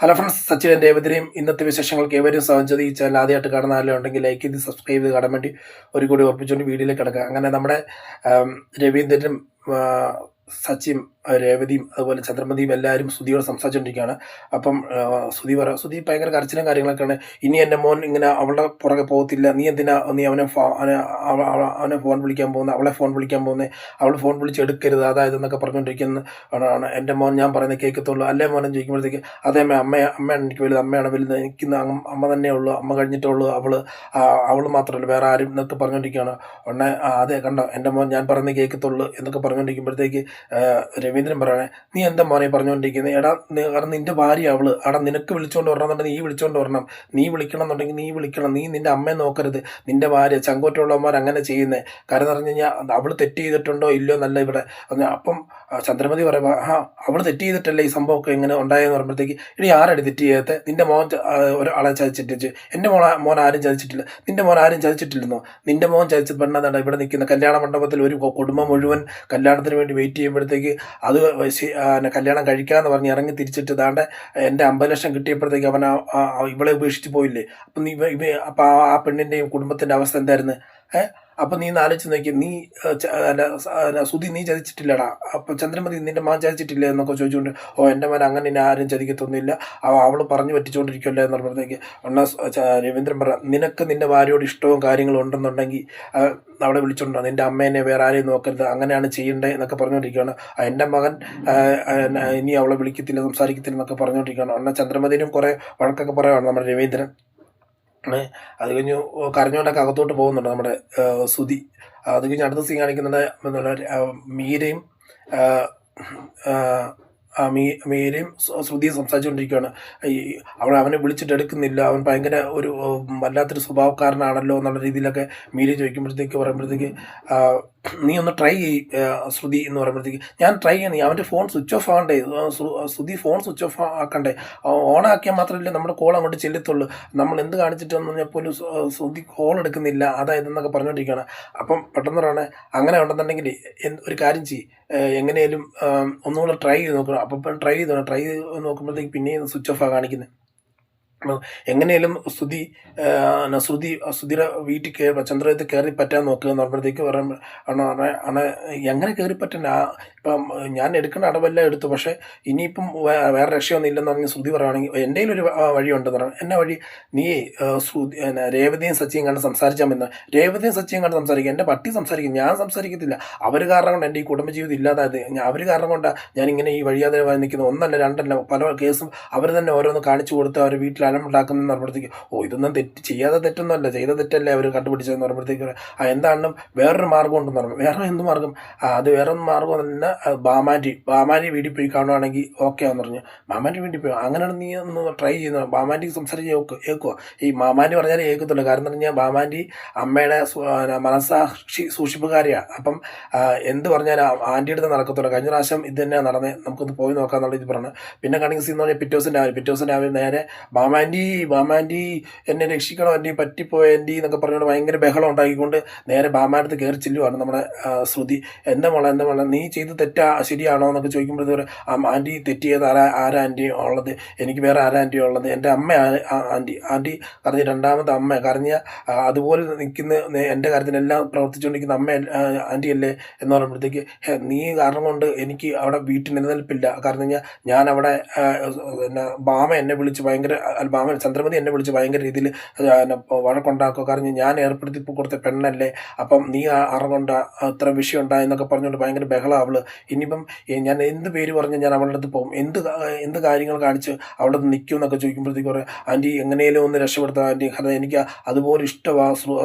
Hello friends, Sachin രേവതിരെയും ഇന്നത്തെ വിശേഷങ്ങൾക്ക് ഏവരും സ്വാഗതം. ഈ ചാനൽ ആദ്യമായിട്ട് കാണുന്ന ആരെങ്കിലും ഉണ്ടെങ്കിൽ ലൈക്ക് ചെയ്ത് സബ്സ്ക്രൈബ് ചെയ്ത് കാണാൻ വേണ്ടി ഒരു കൂടി ഉറപ്പിച്ചുകൊണ്ട് വീഡിയോയിലേക്ക് കിടക്കുക. അങ്ങനെ നമ്മുടെ രവീന്ദ്രനും സച്ചിൻ രേവതിയും അതുപോലെ ചന്ദ്രമതിയും എല്ലാവരും സ്തുതിയോട് സംസാരിച്ചുകൊണ്ടിരിക്കുകയാണ്. അപ്പം സ്തുതി ഭയങ്കര കരച്ചിലും കാര്യങ്ങളൊക്കെയാണ്. ഇനി എൻ്റെ മോൻ ഇങ്ങനെ അവളുടെ പുറകെ പോകത്തില്ല, നീ എന്തിനാ നീ അവനെ ഫോൺ വിളിക്കാൻ പോകുന്നത്, അവളെ ഫോൺ വിളിക്കാൻ പോകുന്നത്, അവൾ ഫോൺ വിളിച്ച് എടുക്കരുത് അതായതെന്നൊക്കെ പറഞ്ഞുകൊണ്ടിരിക്കുന്ന ആണ്. എൻ്റെ മോൻ ഞാൻ പറയുന്നത് കേൾക്കത്തുള്ളൂ അല്ലേ മോനെ ചോദിക്കുമ്പോഴത്തേക്ക് അതേ അമ്മയാണ് എനിക്ക് വലുത്, അമ്മയാണ് വലുത്, എനിക്ക് അമ്മ തന്നെ ഉള്ളൂ, അമ്മ കഴിഞ്ഞിട്ടുള്ളൂ അവൾ മാത്രമല്ല വേറെ ആരും എന്നൊക്കെ പറഞ്ഞുകൊണ്ടിരിക്കുകയാണ്. ഉടനെ അതെ കണ്ടോ എൻ്റെ മോൻ ഞാൻ പറയുന്നത് കേൾക്കത്തുള്ളൂ എന്നൊക്കെ പറഞ്ഞുകൊണ്ടിരിക്കുമ്പോഴത്തേക്ക് രവീന്ദ്രൻ പറയണേ, നീ എന്താ മോനെ പറഞ്ഞുകൊണ്ടിരിക്കുന്നത്, എടാ കാരണം നിന്റെ ഭാര്യ അവള്, എടാ നിനക്ക് വിളിച്ചുകൊണ്ട് വരണമെന്നുണ്ടെങ്കിൽ നീ വിളിച്ചുകൊണ്ട് വരണം, നീ വിളിക്കണം എന്നുണ്ടെങ്കിൽ നീ വിളിക്കണം, നീ നിന്റെ അമ്മയെ നോക്കരുത്, നിന്റെ ഭാര്യ ചങ്കോറ്റുള്ളവന്മാർ അങ്ങനെ ചെയ്യുന്നത്. കാരണം എന്ന് പറഞ്ഞു കഴിഞ്ഞാൽ അവള് തെറ്റ് ചെയ്തിട്ടുണ്ടോ ഇല്ലയോ എന്നല്ല ഇവിടെ. അപ്പം ചന്ദ്രമതി പറയുമ്പോൾ അവള് തെറ്റ് ചെയ്തിട്ടല്ലേ ഈ സംഭവമൊക്കെ ഇങ്ങനെ ഉണ്ടായെന്ന് പറയുമ്പോഴത്തേക്ക്, ഇനി ആരടി തെറ്റ് ചെയ്യാത്ത, നിന്റെ മോൻ ഒരാളെ ചതിച്ചിട്ട് എൻ്റെ മോൻ ആരും ചതിച്ചിട്ടില്ല, നിന്റെ മോൻ ആരും ചതിച്ചിട്ടില്ലെന്നോ, നിന്റെ മോൻ ചതിച്ച പെണ്ണെന്നാണ് ഇവിടെ നിൽക്കുന്ന കല്യാണ മണ്ഡപത്തിൽ ഒരു കുടുംബം മുഴുവൻ കല്യാണത്തിന് വേണ്ടി വെയിറ്റ് ചെയ്യുമ്പോഴത്തേക്ക് അത് കല്യാണം കഴിക്കാമെന്ന് പറഞ്ഞ് ഇറങ്ങി തിരിച്ചിട്ട് ദാണ്ട് എൻ്റെ 50 ലക്ഷം കിട്ടിയപ്പോഴത്തേക്ക് അവൻ ഇവളെ ഉപേക്ഷിച്ച് പോയില്ലേ. അപ്പം അപ്പം ആ പെണ്ണിൻ്റെയും കുടുംബത്തിൻ്റെ അവസ്ഥ എന്തായിരുന്നു? അപ്പം നീ ആലോചിച്ച് നോക്കി, നീ സുധി നീ ചതിച്ചിട്ടില്ലടാ, അപ്പം ചന്ദ്രമതി നിന്റെ മാൻ ചതിച്ചിട്ടില്ല എന്നൊക്കെ ചോദിച്ചുകൊണ്ട്, എൻ്റെ മാൻ അങ്ങനെ ഇനി ആരും ചതിക്കത്തൊന്നുമില്ല, അവൾ പറഞ്ഞു പറ്റിച്ചുകൊണ്ടിരിക്കുമല്ലോ എന്ന് പറഞ്ഞപ്പോഴത്തേക്ക് രവീന്ദ്രൻ പറ, നിനക്ക് നിന്റെ ഭാര്യയോട് ഇഷ്ടവും കാര്യങ്ങളും ഉണ്ടെന്നുണ്ടെങ്കിൽ അവളെ വിളിച്ചോണ്ടോ, നിന്റെ അമ്മേനെ വേറെ ആരെയും നോക്കരുത്, അങ്ങനെയാണ് ചെയ്യേണ്ടത് എന്നൊക്കെ പറഞ്ഞുകൊണ്ടിരിക്കുകയാണ്. എൻ്റെ മകൻ ഇനി അവളെ വിളിക്കത്തില്ല സംസാരിക്കത്തില്ല എന്നൊക്കെ പറഞ്ഞുകൊണ്ടിരിക്കുകയാണ്. എന്നാൽ ചന്ദ്രമതിനും കുറേ വഴക്കൊക്കെ പറയുകയാണ് നമ്മുടെ രവീന്ദ്രൻ. അത് കഴിഞ്ഞ് കരഞ്ഞുകൊണ്ടൊക്കെ അകത്തോട്ട് പോകുന്നുണ്ട് നമ്മുടെ സുധി. അത് കഴിഞ്ഞ് അടുത്ത സീൻ കാണിക്കുന്നുണ്ട് മീരയും മീരയും ശ്രുതിയും സംസാരിച്ചുകൊണ്ടിരിക്കുകയാണ്. അവനെ വിളിച്ചിട്ട് എടുക്കുന്നില്ല, അവൻ ഭയങ്കര ഒരു വല്ലാത്തൊരു സ്വഭാവക്കാരനാണല്ലോ എന്നുള്ള രീതിയിലൊക്കെ മീര ചോദിക്കുമ്പോഴത്തേക്ക് പറയുമ്പോഴത്തേക്ക്, നീ ഒന്ന് ട്രൈ ശ്രുതി എന്ന് പറയുമ്പോഴത്തേക്ക്, ഞാൻ ട്രൈ ചെയ്യണേ, അവൻ്റെ ഫോൺ സ്വിച്ച് ഓഫ് ആകണ്ടേ, ശ്രുതി ഫോൺ സ്വിച്ച് ഓഫ് ആക്കണ്ടേ, ഓണാക്കിയാൽ മാത്രമല്ലേ നമ്മുടെ കോൾ അങ്ങോട്ട് ചെല്ലത്തുള്ളൂ, നമ്മൾ എന്ത് കാണിച്ചിട്ടെന്ന് പറഞ്ഞാൽ പോലും ശ്രുതി കോൾ എടുക്കുന്നില്ല അതായത് എന്നൊക്കെ പറഞ്ഞുകൊണ്ടിരിക്കുകയാണ്. അപ്പം പെട്ടെന്ന് പറയണേ, അങ്ങനെ ഉണ്ടെന്നുണ്ടെങ്കിൽ ഒരു കാര്യം ചെയ്യും, എങ്ങനെയാലും ഒന്നുകൂടെ ട്രൈ ചെയ്ത് നോക്കണം. അപ്പം ട്രൈ ചെയ്ത് നോക്കുമ്പോഴത്തേക്ക് പിന്നെയും സ്വിച്ച് ഓഫാണ് കാണിക്കുന്നത്. എങ്ങനെയാലും ശ്രുതിയുടെ വീട്ടിൽ ചന്ദ്രത്തിൽ കയറി പറ്റാൻ നോക്കുക എന്ന് പറയുമ്പോഴത്തേക്ക് എങ്ങനെ കയറി പറ്റാൻ, ഇപ്പം ഞാൻ എടുക്കുന്ന അടവെല്ലാം എടുത്തു, പക്ഷേ ഇനിയിപ്പം വേറെ രക്ഷയൊന്നും ഇല്ലെന്ന് പറഞ്ഞ് ശ്രുതി പറയുകയാണെങ്കിൽ എൻ്റെ കയ്യിലൊരു വഴിയുണ്ടെന്ന് പറഞ്ഞു. എന്നാ വഴി, നീ രേവതിയും സച്ചിയും കണ്ട് സംസാരിച്ചാൽ മതി. രേവതിയും സച്ചിയും കണ്ട് സംസാരിക്കുക, എൻ്റെ പട്ടി സംസാരിക്കും, ഞാൻ സംസാരിക്കത്തില്ല. അവർ കാരണം കൊണ്ട് എൻ്റെ ഈ കുടുംബജീവിതം ഇല്ലാതായത്, അവർ കാരണം കൊണ്ടാണ് ഞാനിങ്ങനെ ഈ വഴിയാതെ നിൽക്കുന്നത്. ഒന്നല്ല രണ്ടല്ല പല കേസും അവർ തന്നെ ഓരോന്ന് കാണിച്ചു കൊടുത്ത് അവർ വീട്ടിൽ അലമുണ്ടാക്കുന്നതെന്ന് പറയുമ്പോഴത്തേക്ക്, ഓ ഇതൊന്നും ചെയ്യാതെ തെറ്റൊന്നുമല്ല, ചെയ്ത തെറ്റല്ലേ അവർ കണ്ടുപിടിച്ചതെന്ന് പറയുമ്പോഴത്തേക്ക്, എന്താണെന്നും വേറൊരു മാർഗ്ഗം ഉണ്ടെന്ന് പറഞ്ഞു. വേറെ എന്ത് മാർഗ്ഗം? അത് വേറൊന്നും മാർഗ്ഗം തന്നെ, ബാമാൻ്റെ വീട്ടിൽ പോയി കാണുവാണെങ്കിൽ ഓക്കെ ആണെന്ന് പറഞ്ഞു. മാമാൻ്റെ വീട്ടിൽ പോയി അങ്ങനെയാണ് നീ ഒന്ന് ട്രൈ ചെയ്യുന്നത്. ബാമാൻ്റെ സംസാരിച്ച് കേൾക്കുക, ഈ മാമാൻ്റെ പറഞ്ഞാൽ കേൾക്കത്തുള്ളൂ. കാരണം എന്ന് പറഞ്ഞാൽ ബാമാൻ്റെ അമ്മയുടെ മനസ്സാക്ഷി സൂക്ഷിപ്പുകാരിയാണ്. അപ്പം എന്ത് പറഞ്ഞാൽ ആൻറ്റിയുടെ അടുത്ത് നടക്കത്തുള്ളൂ. കഴിഞ്ഞ പ്രാവശ്യം ഇത് തന്നെയാണ് നടന്നത്, നമുക്കൊന്ന് പോയി നോക്കാന്നുള്ള ഇത് പറഞ്ഞു. പിന്നെ കാണിക്കുന്ന സീൻ എന്ന് പറഞ്ഞാൽ പിറ്റേ ദിവസം രാവിലെ നേരെ ബാമാൻറ്റി എന്നെ രക്ഷിക്കണം, എൻ്റെ പറ്റിപ്പോയ എൻ്റെ എന്നൊക്കെ പറഞ്ഞുകൊണ്ട് ഭയങ്കര ബഹളം ഉണ്ടാക്കിക്കൊണ്ട് നേരെ ബാമാൻ്റെ കയറി ചെല്ലുവാണ് നമ്മുടെ ശ്രുതി. എൻ്റെ മോളെ നീ ചെയ്ത് തെറ്റാ ശരിയാണോ എന്നൊക്കെ ചോദിക്കുമ്പോഴത്തേക്ക്, ആൻറ്റി തെറ്റ് ചെയ്ത് ആരാ ആൻറ്റി ഉള്ളത്, എനിക്ക് വേറെ ആരാ ആൻറ്റി ഉള്ളത്, എൻ്റെ അമ്മ ആൻറ്റി കരഞ്ഞ് രണ്ടാമത്തെ അമ്മ കരഞ്ഞ അതുപോലെ നിൽക്കുന്ന എൻ്റെ കാര്യത്തിനെല്ലാം പ്രവർത്തിച്ചുകൊണ്ടിരിക്കുന്ന അമ്മ ആൻറ്റിയല്ലേ എന്ന് പറയുമ്പോഴത്തേക്ക്, നീ കാരണം കൊണ്ട് എനിക്ക് അവിടെ വീട്ടിൽ നിലനിൽപ്പില്ല. കാരണം ഞാൻ അവിടെ ബാമ എന്നെ വിളിച്ച് ഭയങ്കര ചന്ദ്രമതി എന്നെ വിളിച്ച് ഭയങ്കര രീതിയിൽ വഴക്കുണ്ടാക്കുക, കാരണം ഞാൻ ഏർപ്പെടുത്തി കൊടുത്ത പെണ്ണല്ലേ, അപ്പം നീ അറിഞ്ഞുകൊണ്ട് അത്ര വിഷയം ഉണ്ടായി എന്നൊക്കെ പറഞ്ഞുകൊണ്ട് ഭയങ്കര ബഹളം അവള്. ഇനിയിപ്പം ഞാൻ എന്ത് പേര് പറഞ്ഞ് ഞാൻ അവളുടെ അടുത്ത് പോകും, എന്ത് കാര്യങ്ങൾ കാണിച്ച് അവളുടെ അടുത്ത് നിൽക്കും എന്നൊക്കെ ചോദിക്കുമ്പോഴത്തേക്ക് പറയാം, ആൻറ്റി എങ്ങനെയും ഒന്ന് രക്ഷപ്പെടുത്താം ആൻറ്റി, കാരണം എനിക്ക് അതുപോലെ ഇഷ്ടമാണ്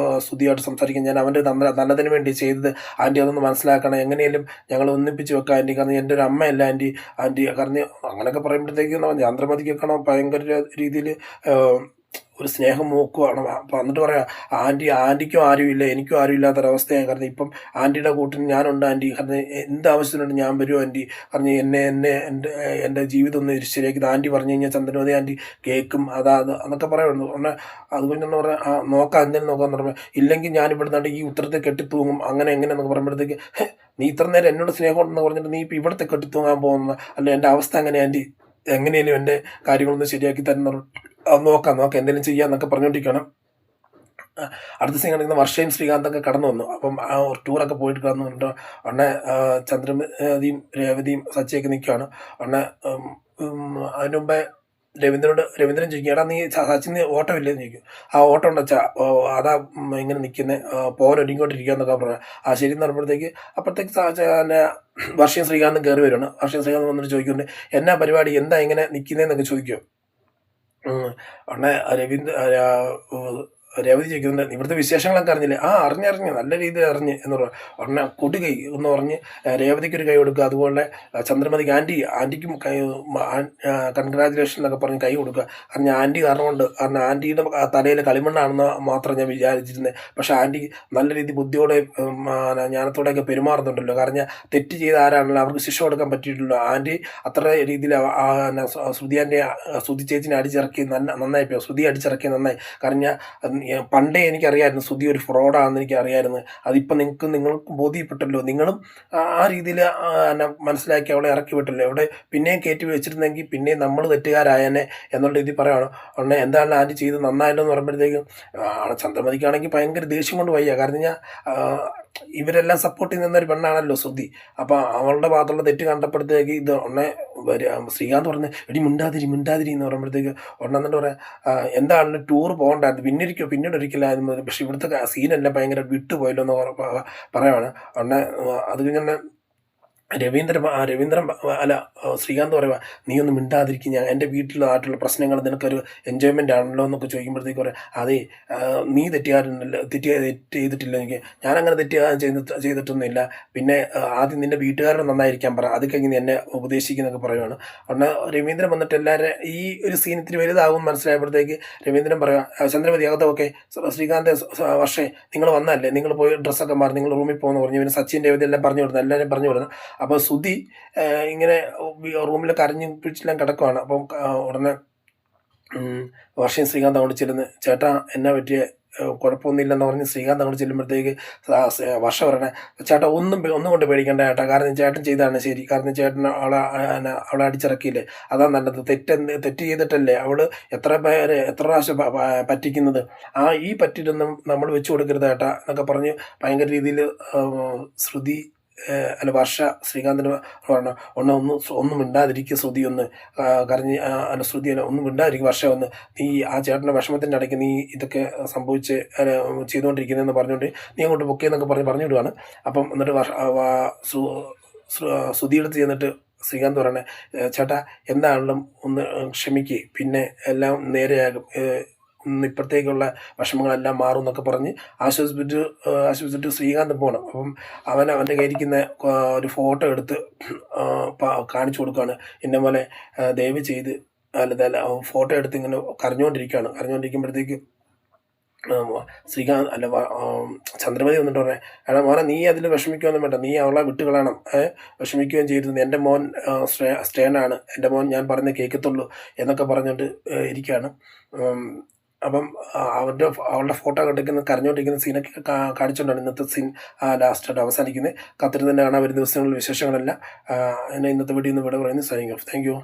ശ്രുതിയായിട്ട് സംസാരിക്കാൻ, ഞാൻ അവൻ്റെ നല്ലതിന് വേണ്ടി ചെയ്തത് ആൻറ്റി, അതൊന്ന് മനസ്സിലാക്കണം, എങ്ങനെയും ഞങ്ങൾ ഒന്നിപ്പിച്ച് വെക്കാം ആൻറ്റി, കാരണം എൻ്റെ ഒരു അമ്മയല്ല ആൻറ്റി കാരണം അങ്ങനെയൊക്കെ പറയുമ്പോഴത്തേക്കും ചന്ദ്രമതിക്കൊക്കെ ഭയങ്കര രീതിയിൽ ഒരു സ്നേഹം നോക്കുവാണ്. അപ്പം എന്നിട്ട് പറയാം, ആൻറ്റിക്കും ആരുമില്ല, എനിക്കും ആരും ഇല്ലാത്തൊരവസ്ഥയാണ്. കാരണം ഇപ്പം ആൻറ്റിയുടെ കൂട്ടിന് ഞാനുണ്ട് ആൻറ്റി, കാരണം എന്ത് ആവശ്യത്തിനുണ്ട് ഞാൻ വരും ആൻറ്റി, കാരണം എൻ്റെ ജീവിതം ഒന്ന് ശരിയാക്കി ആൻറ്റി പറഞ്ഞു കഴിഞ്ഞാൽ ചന്ദ്രമതി ആൻറ്റി കേൾക്കും, അതൊക്കെ പറയുന്നു. അതുകൊണ്ടെന്ന് പറയാം, നോക്കാം എന്തെങ്കിലും നോക്കാമെന്ന് പറയുമ്പോൾ, ഇല്ലെങ്കിൽ ഞാൻ ഇവിടെ നിന്നാണ്ട് ഈ ഉത്തരത്തെ കെട്ടിത്തൂങ്ങും, അങ്ങനെ എങ്ങനെയെന്നൊക്കെ പറയുമ്പോഴത്തേക്ക്, നീ ഇത്ര നേരം എന്നോട് സ്നേഹം ഉണ്ടെന്ന് പറഞ്ഞിട്ട് നീ ഇപ്പം ഇവിടുത്തെ കെട്ടിത്തൂങ്ങാൻ പോകുന്ന അല്ല, എൻ്റെ അവസ്ഥ അങ്ങനെ ആൻറ്റി എങ്ങനെയും എൻ്റെ കാര്യങ്ങളൊന്ന് ശരിയാക്കി തരുന്ന നോക്കാം എന്തെങ്കിലും ചെയ്യാമെന്നൊക്കെ പറഞ്ഞുകൊണ്ടിരിക്കുകയാണ്. അടുത്ത സീൻ കാണിക്കുന്ന വർഷയും ശ്രീകാന്തൊക്കെ കടന്നു വന്നു. അപ്പം ആ ടൂറൊക്കെ പോയിട്ട് കടന്നു വന്നിട്ട് ഉടനെ ചന്ദ്രമതിയും രേവതിയും സച്ചിയൊക്കെ നിൽക്കുകയാണ്. ഉടനെ അതിന് മുമ്പേ രവീന്ദ്രൻ ചോദിക്കും, എടാ നീ സച്ചിന് ഓട്ടം ഇല്ലെന്ന് ചോദിക്കും. ആ ഓട്ടം ഉണ്ടച്ചാ, അതാ ഇങ്ങനെ നിൽക്കുന്നത്, പോകാൻ ഒരുങ്ങിക്കൊണ്ടിരിക്കുകയെന്നൊക്കെ പറഞ്ഞു. ആ ശരി എന്ന് പറയുമ്പോഴത്തേക്ക് അപ്പോഴത്തേക്ക് വർഷയും ശ്രീകാന്തും കയറി വരുവാണ്. വർഷയും ശ്രീകാന്ത് വന്നിട്ട് ചോദിക്കുന്നുണ്ട്, എന്നാ പരിപാടി, എന്താ ഇങ്ങനെ നിൽക്കുന്നതെന്നൊക്കെ ചോദിക്കും. ഉടനെ രേവതി ചോദിക്കുന്നുണ്ട്, ഇവിടുത്തെ വിശേഷങ്ങളൊക്കെ അറിഞ്ഞില്ലേ? ആ അറിഞ്ഞു നല്ല രീതിയിൽ അറിഞ്ഞ് എന്ന് പറഞ്ഞു. ഉടനെ കൊടുകൈ എന്ന് പറഞ്ഞ് രേവതിക്കൊരു കൈ കൊടുക്കുക. അതുപോലെ ചന്ദ്രമതിക്ക് ആൻറ്റിക്കും കൺഗ്രാജുലേഷൻ എന്നൊക്കെ പറഞ്ഞ് കൈ കൊടുക്കുക. കാരണം ആൻറ്റി കാരണം ആൻറ്റിയുടെ തലയിൽ കളിമണ്ണാണെന്ന് മാത്രം ഞാൻ വിചാരിച്ചിരുന്നത്. പക്ഷെ ആൻറ്റി നല്ല രീതി ബുദ്ധിയോടെ ജ്ഞാനത്തോടെയൊക്കെ പെരുമാറുന്നുണ്ടല്ലോ. കാരണം തെറ്റ് ചെയ്ത ആരാണല്ലോ അവർക്ക് ശിക്ഷ കൊടുക്കാൻ പറ്റിയിട്ടുള്ളൂ. ആൻറ്റി അത്ര രീതിയിൽ ശ്രുതി ചേച്ചിനെ അടിച്ചിറക്കി നന്നായിപ്പോയി. ശ്രുതി അടിച്ചിറക്കി നന്നായി. കാരണം പണ്ടേ എനിക്കറിയാമായിരുന്നു ശ്രുതി ഒരു ഫ്രോഡാണെന്ന് എനിക്കറിയാമായിരുന്നു. അതിപ്പോൾ നിങ്ങൾക്ക് ബോധ്യപ്പെട്ടല്ലോ. നിങ്ങളും ആ രീതിയിൽ മനസ്സിലാക്കി അവളെ ഇറക്കി വിട്ടല്ലോ. അവിടെ പിന്നെയും കയറ്റി വെച്ചിരുന്നെങ്കിൽ പിന്നെയും നമ്മൾ തെറ്റുകാരായനെ എന്നുള്ള രീതിയിൽ പറയുകയാണ്. ഉടനെ എന്താണ് ആൻറ്റി ചെയ്ത് നന്നായല്ലോ എന്ന് പറയുമ്പോഴത്തേക്കും ചന്ദ്രമതിക്കാണെങ്കിൽ ഭയങ്കര ദേഷ്യം കൊണ്ട് വയ്യ. കാരണം ഞാൻ ഇവരെല്ലാം സപ്പോർട്ട് ചെയ്യുന്നൊരു പെണ്ണാണല്ലോ ശ്രുതി. അപ്പോൾ അവളുടെ ഭാഗത്തുള്ള തെറ്റ് കണ്ടപ്പോഴത്തേക്ക് ഇത് ഉടനെ ശ്രീകാന്ത് പറഞ്ഞ്, എടി മിണ്ടാതിരി എന്ന് പറയുമ്പോഴത്തേക്ക് ഉടനെ എന്നിട്ട് പറയാം, എന്താണ് ടൂർ പോകണ്ടായിരുന്നു, പിന്നീട് ഒരിക്കലായിരുന്നു. പക്ഷെ ഇവിടുത്തെ സീനെല്ലാം ഭയങ്കര വിട്ടുപോയല്ലോ എന്ന് പറയുവാണ്. ഉടനെ അത് കഴിഞ്ഞ രവീന്ദ്രൻ അല്ല ശ്രീകാന്ത് പറയുക, നീ ഒന്ന് മിണ്ടാതിരിക്കും, ഞാൻ എൻ്റെ വീട്ടിലായിട്ടുള്ള പ്രശ്നങ്ങൾ നിനക്കൊരു എൻജോയ്മെൻ്റ് ആണല്ലോ എന്നൊക്കെ ചോദിക്കുമ്പോഴത്തേക്ക് പറയാം, അതേ നീ തെറ്റ് ചെയ്തിട്ടില്ല, എനിക്ക് ഞാനങ്ങനെ ചെയ്തിട്ടൊന്നുമില്ല. പിന്നെ ആദ്യം നിൻ്റെ വീട്ടുകാരുടെ നന്നായിരിക്കാൻ പറ, അത് കഴിഞ്ഞ് നീ എന്നെ ഉപദേശിക്കുന്നൊക്കെ പറയുവാണ്. ഉടനെ രവീന്ദ്രൻ വന്നിട്ട് എല്ലാവരും ഈ ഒരു സീൻ ഇത്തിരി വലുതാകും മനസ്സിലായപ്പോഴത്തേക്ക് രവീന്ദ്രൻ പറയുക, ചന്ദ്രമതി അകത്ത് ഓക്കെ, ശ്രീകാന്ത് വർഷേ നിങ്ങൾ വന്നല്ലേ, നിങ്ങൾ പോയി ഡ്രസ്സൊക്കെ മാറി നിങ്ങൾ റൂമിൽ പോകുമെന്ന് പറഞ്ഞു. പിന്നെ സച്ചിൻ രവതി എല്ലാം പറഞ്ഞു വിടുന്നു, എല്ലാവരും പറഞ്ഞു വിടുന്നു. അപ്പോൾ ശ്രുതി ഇങ്ങനെ റൂമിൽ കരഞ്ഞു പിടിച്ചെല്ലാം കിടക്കുവാണ്. അപ്പം ഉടനെ വർഷയും ശ്രീകാന്ത് അങ്ങോട്ട് ചെല്ലുന്നു, ചേട്ടാ എന്നാ പറ്റിയ, കുഴപ്പമൊന്നുമില്ലെന്ന് പറഞ്ഞ് ശ്രീകാന്ത് അങ്ങോട്ട് ചെല്ലുമ്പോഴത്തേക്ക് വർഷ പറയണേ, ചേട്ടാ ഒന്നും കൊണ്ട് പേടിക്കേണ്ട ചേട്ടാ, കാരണം ചേട്ടൻ ചെയ്താണ് ശരി. കാരണം ചേട്ടൻ അവളെ അടിച്ചിറക്കിയില്ലേ, അതാ നല്ലത്. തെറ്റ് ചെയ്തിട്ടല്ലേ അവൾ എത്ര പ്രാവശ്യം പറ്റിക്കുന്നത്, ഈ പറ്റിയിട്ടൊന്നും നമ്മൾ വെച്ച് കൊടുക്കരുത് ചേട്ടാ എന്നൊക്കെ പറഞ്ഞ് ഭയങ്കര രീതിയിൽ ശ്രുതി അല്ല വർഷ ശ്രീകാന്തിന് പറഞ്ഞു, ഒന്നും മിണ്ടാതിരിക്കുക ശ്രുതി, ഒന്ന് കരഞ്ഞ് അല്ല ശ്രുതി അല്ല ഒന്നും മിണ്ടാതിരിക്കും വർഷ, ഒന്ന് നീ ആ ചേട്ടൻ്റെ വിഷമത്തിൻ്റെ ഇടയ്ക്ക് നീ ഇതൊക്കെ സംഭവിച്ച് ചെയ്തുകൊണ്ടിരിക്കുന്നതെന്ന് പറഞ്ഞുകൊണ്ട് നീ അങ്ങോട്ട് പൊക്കിയെന്നൊക്കെ പറഞ്ഞു വിടുവാണ്. അപ്പം എന്നിട്ട് ശ്രുതിയെടുത്ത് ചെന്നിട്ട് ശ്രീകാന്ത് പറയണേ, ചേട്ടാ എന്താണെങ്കിലും ഒന്ന് ക്ഷമിക്കുക, പിന്നെ എല്ലാം നേരെയാകും, ഇപ്പോഴത്തേക്കുള്ള വിഷമങ്ങളെല്ലാം മാറും എന്നൊക്കെ പറഞ്ഞ് ആശ്വസിപ്പിച്ചിട്ട് ശ്രീകാന്ത് പോകണം. അപ്പം അവൻ്റെ കയ്യിരിക്കുന്ന ഒരു ഫോട്ടോ എടുത്ത് കാണിച്ചു കൊടുക്കുകയാണ്. എന്നെ പോലെ ദയവ് ചെയ്ത് അല്ല ഫോട്ടോ എടുത്ത് ഇങ്ങനെ കരഞ്ഞുകൊണ്ടിരിക്കുമ്പോഴത്തേക്ക് ശ്രീകാന്ത് അല്ല ചന്ദ്രമതി വന്നിട്ട് പറഞ്ഞേ, എടാ മോനെ നീ അതിൽ വിഷമിക്കുകയൊന്നും വേണ്ട, നീ അവളെ വിട്ടുകളയണം, വിഷമിക്കുകയും ചെയ്തിരുന്നു, എൻ്റെ മോൻ സ്റ്റേനാണ്, എൻ്റെ മോൻ ഞാൻ പറഞ്ഞേ കേൾക്കത്തുള്ളൂ എന്നൊക്കെ പറഞ്ഞുകൊണ്ട് ഇരിക്കുകയാണ്. അപ്പം അവളുടെ ഫോട്ടോ കരഞ്ഞുകൊണ്ടിരിക്കുന്ന സീനൊക്കെ കാണിച്ചുകൊണ്ടാണ് ഇന്നത്തെ സീൻ ലാസ്റ്റായിട്ട് അവസാനിക്കുന്നത്. കാത്തിരുന്ന് തന്നെ കാണാൻ വരുന്ന ദിവസങ്ങളിൽ വിശേഷങ്ങളെല്ലാം ഇന്നത്തെ വീഡിയോ ഒന്ന് ഇവിടെ പറയുന്നത്. Signing off. Thank you.